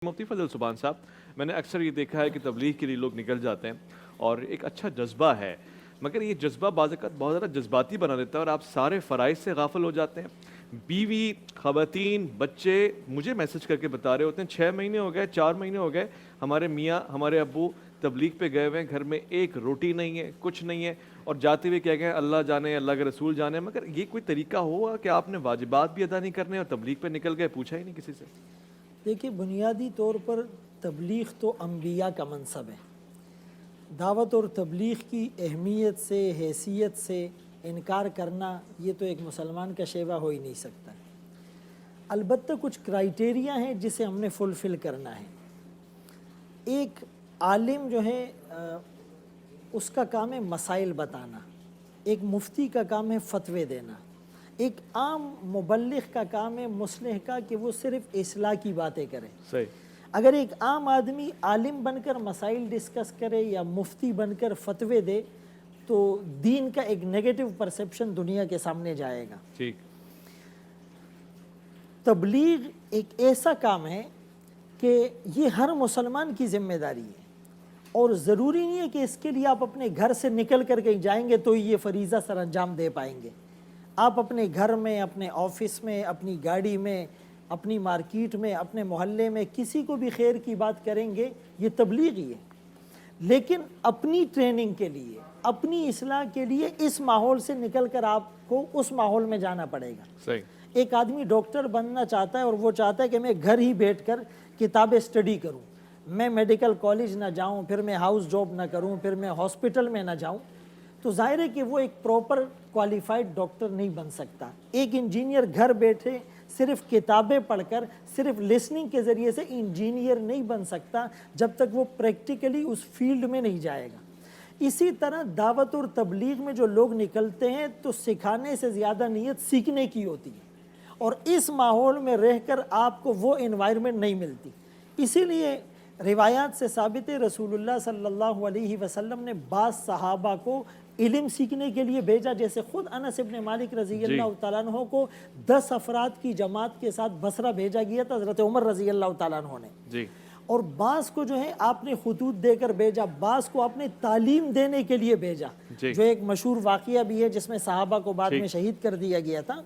मुफ्ती फजल सुभान साहब, मैंने अक्सर ये देखा है कि तबलीग के लिए लोग निकल जाते हैं और एक अच्छा जज्बा है, मगर ये जज्बा बाज़-औक़ात बहुत ज़्यादा जज्बाती बना देता है और आप सारे फ़राइज़ से गाफ़िल हो जाते हैं। बीवी, ख़वातीन, बच्चे मुझे मैसेज करके बता रहे होते हैं 6 महीने हो गए, 4 महीने हो गए, हमारे मियाँ, हमारे अब्बू तबलीग पे गए हुए हैं, घर में एक रोटी नहीं है, कुछ नहीं है और जाते हुए क्या कहें अल्लाह जाने, अल्लाह के रसूल जाने। मगर ये कोई तरीका होगा कि आपने वाजिबात भी अदा नहीं करने और तबलीग पे निकल गए, पूछा ही नहीं किसी से? देखिए, बुनियादी तौर पर तबलीग तो अम्बिया का मनसब है। दावत और तबलीग की अहमियत से, हैसियत से इनकार करना ये तो एक मुसलमान का शेवा हो ही नहीं सकता। अलबत्ता कुछ क्राइटेरिया हैं जिसे हमने फुलफ़िल करना है। एक आलिम जो है उसका काम है मसाइल बताना, एक मुफ्ती का काम है फतवे देना, एक आम मुबल्लिग का काम है मुस्लिह का कि वो सिर्फ इस्लाह की बातें करे। सही। अगर एक आम आदमी आलिम बनकर मसाइल डिस्कस करे या मुफ्ती बनकर फतवे दे तो दीन का एक नेगेटिव परसेप्शन दुनिया के सामने जाएगा। ठीक। तबलीग एक ऐसा काम है कि ये हर मुसलमान की जिम्मेदारी है और ज़रूरी नहीं है कि इसके लिए आप अपने घर से निकल कर कहीं जाएंगे तो ये फरीज़ा सर अंजाम दे पाएंगे। आप अपने घर में, अपने ऑफिस में, अपनी गाड़ी में, अपनी मार्केट में, अपने मोहल्ले में किसी को भी खैर की बात करेंगे, ये तबलीग ही है। लेकिन अपनी ट्रेनिंग के लिए, अपनी इस्लाह के लिए इस माहौल से निकल कर आपको उस माहौल में जाना पड़ेगा। सही। एक आदमी डॉक्टर बनना चाहता है और वो चाहता है कि मैं घर ही बैठकर किताबें स्टडी करूं, मैं मेडिकल कॉलेज ना जाऊं, फिर मैं हाउस जॉब ना करूं, फिर मैं हॉस्पिटल में ना जाऊं, तो जाहिर है कि वो एक प्रॉपर क्वालिफाइड डॉक्टर नहीं बन सकता। एक इंजीनियर घर बैठे सिर्फ किताबें पढ़कर, सिर्फ लिसनिंग के ज़रिए से इंजीनियर नहीं बन सकता जब तक वो प्रैक्टिकली उस फील्ड में नहीं जाएगा। इसी तरह दावत और तबलीग में जो लोग निकलते हैं तो सिखाने से ज़्यादा नीयत सीखने की होती है और इस माहौल में रहकर आपको वो एनवायरनमेंट नहीं मिलती। इसीलिए रिवायात से साबित है रसूलुल्लाह सल्लल्लाहु अलैहि वसल्लम ने बाज़ सहाबा को इल्म सीखने के लिए भेजा। जैसे खुद अनस इब्न मालिक रज़ी अल्लाह तआला अन्हु को 10 अफराद की जमात के साथ बसरा भेजा गया था हज़रत उमर रज़ी अल्लाह तआला अन्हु ने जी। और बाज़ को जो है आपने खुतूत देकर भेजा, बाज़ को आपने तालीम देने के लिए भेजा, जो एक मशहूर वाक़िया भी है जिसमें सहाबा को बाद में शहीद कर दिया गया था।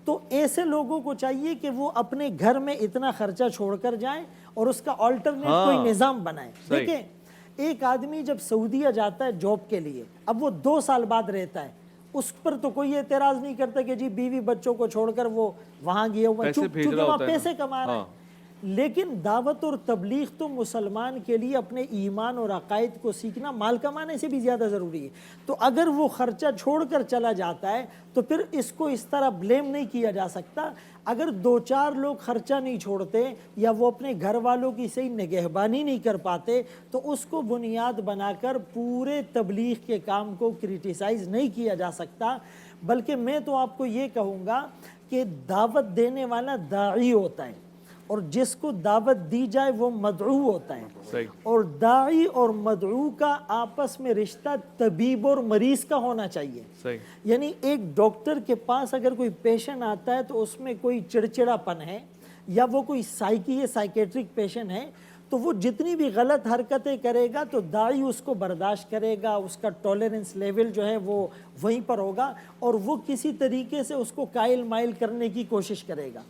तो ऐसे लोगों को चाहिए कि वो अपने घर में इतना खर्चा छोड़कर जाएं और उसका ऑल्टरनेट कोई निज़ाम बनाए। देखिए, एक आदमी जब सऊदीया जाता है जॉब के लिए, अब वो 2 साल बाद रहता है, उस पर तो कोई एतराज़ नहीं करता कि जी बीवी बच्चों को छोड़कर वो वहाँ गया हुआ, चूँकि वहाँ पैसे कमा रहा है। लेकिन दावत और तबलीग तो मुसलमान के लिए अपने ईमान और अकायद को सीखना माल कमाने से भी ज़्यादा ज़रूरी है। तो अगर वो ख़र्चा छोड़कर चला जाता है तो फिर इसको इस तरह ब्लेम नहीं किया जा सकता। अगर 2-4 लोग ख़र्चा नहीं छोड़ते या वो अपने घर वालों की सही निगहबानी नहीं कर पाते तो उसको बुनियाद बनाकर पूरे तबलीग के काम को क्रिटिसाइज़ नहीं किया जा सकता। बल्कि मैं तो आपको ये कहूँगा कि दावत देने वाला दाई होता है और जिसको दावत दी जाए वो मदऊ होता है। सही। और दाई और मदऊ का आपस में रिश्ता तबीब और मरीज़ का होना चाहिए। सही। यानी एक डॉक्टर के पास अगर कोई पेशेंट आता है तो उसमें कोई चिड़चिड़ापन है या वो कोई साइकेट्रिक पेशेंट है तो वो जितनी भी गलत हरकतें करेगा तो दाई उसको बर्दाश्त करेगा, उसका टॉलरेंस लेवल जो है वो वहीं पर होगा और वो किसी तरीके से उसको कायल माइल करने की कोशिश करेगा।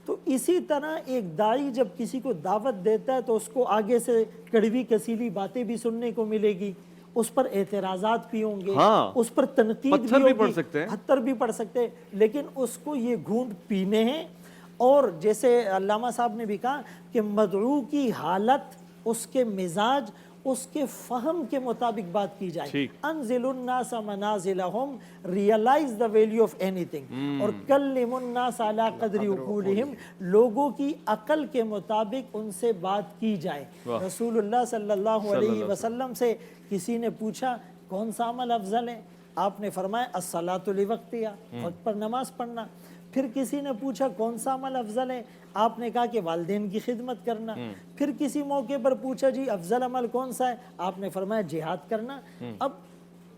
तो इसी तरह एक दाई जब किसी को दावत देता है तो उसको आगे से कड़वी कसीली बातें भी सुनने को मिलेगी, उस पर एतराज़ात भी होंगे, उस पर तनकीद भी पढ़ सकते हैं, पत्थर भी पढ़ सकते हैं, लेकिन उसको ये घूंट पीने हैं। और जैसे अल्लामा साहब ने भी कहा कि मदऊ की हालत, उसके मिजाज, उसके फहम के मुताबिक बात की जाए। अनज़िलुन्नास मनाज़िलहुम, realise the value of anything, और कल्लिमुन्नास अला क़द्रि उक़ूलिहिम, लोगों की अकल के मुताबिक उनसे बात की जाए। रसूलुल्लाह सल्लल्लाहु अलैहि वसल्लम से किसी ने पूछा कौन सा अमल अफजल है, आपने फरमाया अस्सलातु लिवक्तिहा, वक्त पर नमाज पढ़ना। फिर किसी ने पूछा कौन सा अमल अफजल है, आपने कहा कि वालिदैन की खिदमत करना। फिर किसी मौके पर पूछा जी अफजल अमल कौन सा है, आपने फरमाया जिहाद करना। अब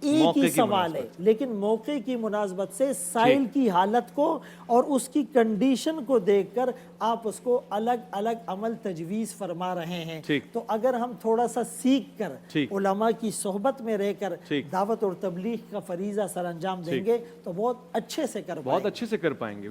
ایک موقع ہی کی سوال ہے، لیکن موقع کی مناسبت سے سائل کی حالت کو اور اس کی کنڈیشن کو دیکھ کر آپ اس کو الگ الگ عمل تجویز فرما رہے ہیں. ٹھیک. تو اگر ہم تھوڑا سا سیکھ کر ٹھیک. علماء کی صحبت میں رہ کر ٹھیک. دعوت اور تبلیغ کا فریضہ سر انجام دیں گے تو بہت اچھے سے کر پائیں گے. بہت اچھے سے کر پائیں گے.